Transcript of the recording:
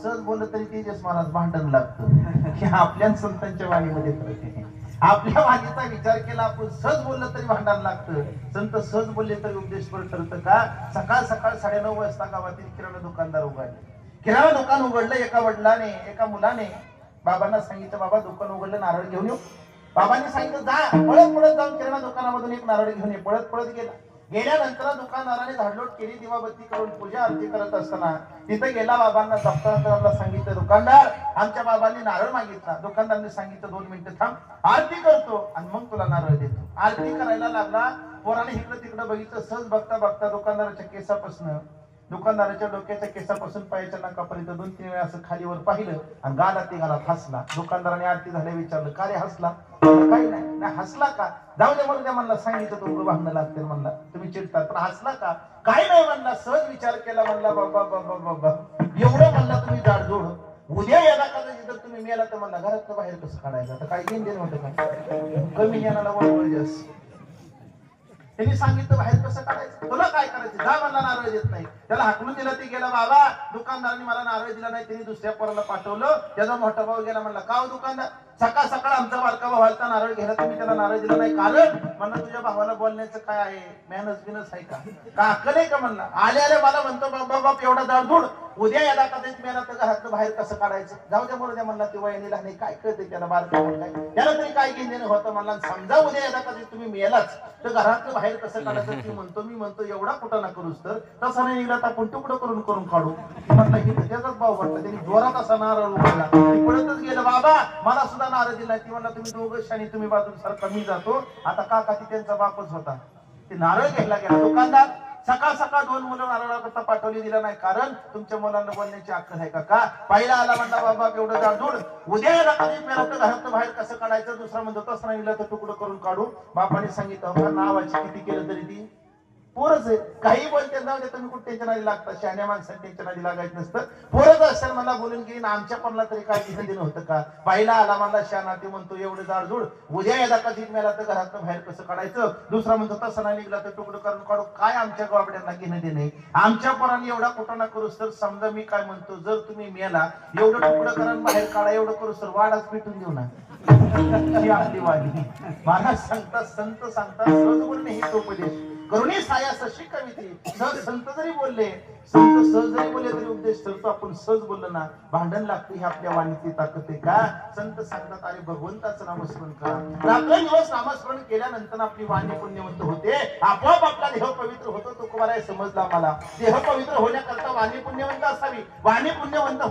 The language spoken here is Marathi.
सहज बोललं तरी तेजस महाराज भांडण लागतं की आपल्या संतांच्या वाणीमध्ये फरक आहे. आपल्या वाणीचा विचार केला आपण सहज बोललं तरी भांडण लागतं. संत सहज बोलले तरी उपदेशपर ठरतं का? सकाळ सकाळ 9:30 वाजता गावातील किराणा दुकानदार उघडले. किराणा दुकान उघडलं. एका वडिलाने एका मुलाने बाबांना सांगितलं, बाबा दुकान उघडलं, नारळ घेऊन येऊ. बाबांनी सांगितलं, जा पळत पळत जाऊन किराणा दुकानामधून एक नारळ घेऊन ये. पळत पळत गेला. गेल्यानंतर दुकानदाराने झाडलोट केली, दिवाबत्ती करून पूजा आरती करत असताना तिथे गेला. बाबांना दप्तराला सांगितलं, दुकानदार आमच्या बाबांनी नारळ मागितला. दुकानदाराने सांगितलं, 2 मिनिटं थांब, आरती करतो आणि मग तुला नारळ देतो. आरती करायला लागला. पोराने इकडं तिकडं बघितलं. सहज बघता बघता दुकानदाराच्या केसापासून, दुकानदाराच्या डोक्याच्या केसापासून पायाच्या नाकापर्यंत 2-3 वेळा असं खालीवर पाहिलं आणि गालात हसला. दुकानदाराने आरती झाल्या विचारलं, का रे हसला? काही नाही. हसला का? जाऊ दे म्हणून म्हणला, सांगितलं तुमचं भांडणं लागते म्हणला, तुम्ही चिडतात, पण हसला का? काही नाही म्हणला. सहज विचार केला म्हणला, बाबा बाबा बाबा एवढं म्हणला तुम्ही जाडजोड, उद्या याला कदाचित जर तुम्ही मेला तर म्हणला घरात बाहेर कसं काढायचं? आता काय घेऊन देणं होतं का? कमी ज्ञानाला वळवळ जास्त. त्यांनी सांगितलं बाहेर कसं काढायचं, तुला काय करायचं, जा म्हणला, नारळ देत नाही. त्याला हाकलून दिलं. ते गेला. बाबा दुकानदारांनी मला नारळ दिला नाही. त्यांनी दुसऱ्या पोराला पाठवलं. त्याचा मोठा भाऊ गेला. म्हणला, का हो दुकानदार, सकाळ सकाळ आमचा बारका भावाचा नारळ घ्यायला तुम्ही त्याला नारळ दिला नाही, कारण म्हणलं तुझ्या भावाला बोलण्याचं काय आहे, मॅनस बिनस आहे का अक्कल आहे का? म्हणला, आले आले मला म्हणतो, बाबा बाप एवढा जाडधूड, उद्या याला कदाचित मेला तर घरातलं बाहेर कसं काढायचं? जाऊ द्या म्हणून द्या म्हणला. ते वयाने लहान काय कळते त्याला, बारका काय त्याला तरी काय घेणं होतं म्हणला. समजा उद्या याला कदाचित तुम्ही मेलाच तर घरातलं बाहेर कसं काढायचं? ती म्हणतो, मी म्हणतो एवढा कुठं ना करूच तर तसा नाही निघला तर आपण तुकडं करून करून काढू. म्हटलं की त्याचाच भाव वाटला. त्यांनी जोरात असा नारळ उघडला. पळतच गेलं. बाबा मला सुद्धा नारळ दिला. ती म्हणला, तुम्ही दोघं शानी, तुम्ही बाजूला सारखा, मी जातो. आता काका ती त्यांचा बापच होता. ते नारळ घ्यायला गेला. दुकानदार सकाळ सकाळ 2 मुलं नारळाकरता पाठवली, दिला नाही, कारण तुमच्या मुलांना बोलण्याची अक्कल आहे का? पहिला आला म्हणला, बाबा एवढं जाडजोड, उद्या याला कधी मेला तर घरात बाहेर कसं काढायचं? दुसरा म्हणतो, तसं नाही तर तुकडं करून काढू. बापाने सांगितलं, नावाची किती केलं तरी ती पोरच आहे. काही बोलते जाऊ दे, तुम्ही कुठे त्यांच्या नादी लागतात? शहाण्या माणसाने त्यांच्या नादी लागायचं नसतं. पोरच असेल मला बोलून गेली, आमच्या कोणाला तरी काय घेणं देणं होतं का? पहिला आला मला शहाणा, ते म्हणतो एवढं जाडजूड, उद्या याला कधी मेला तर घरात बाहेर कसं काढायचं? दुसरा म्हणतो, तसं नाही निघला तर तुकडं करून काढू. काय आमच्या गावड्यांना घेणं देणे? आमच्या पोरांनी एवढा कुठं ना करूस तर, समजा मी काय म्हणतो, जर तुम्ही मेला एवढं तुकडं करून बाहेर काढा, एवढं करूस तर वाडाच पिटून देऊ ना. ही आपली वाणी. महाराज सांगतात, संत सांगतात, सहज बोलणे हे उपदेश करुणी साया सशी कविते. सहज संत जरी बोलले, संत सहज जरी बोलले तरी उपदेश ठरतो. आपण सहज बोललो ना, भांडण लागते. ही आपल्या वाणीची ताकद आहे का? संत सांगतात, अरे भगवंताचं नामस्मरण करा. रात्र दिवस नामस्मरण केल्यानंतर आपली वाणी पुण्यवंत होते. आपोआप आपला देह पवित्र होतो. तो कुमार समजला मला. देह पवित्र होण्याकरता वाणी पुण्यवंत असावी. वाणी पुण्यवंत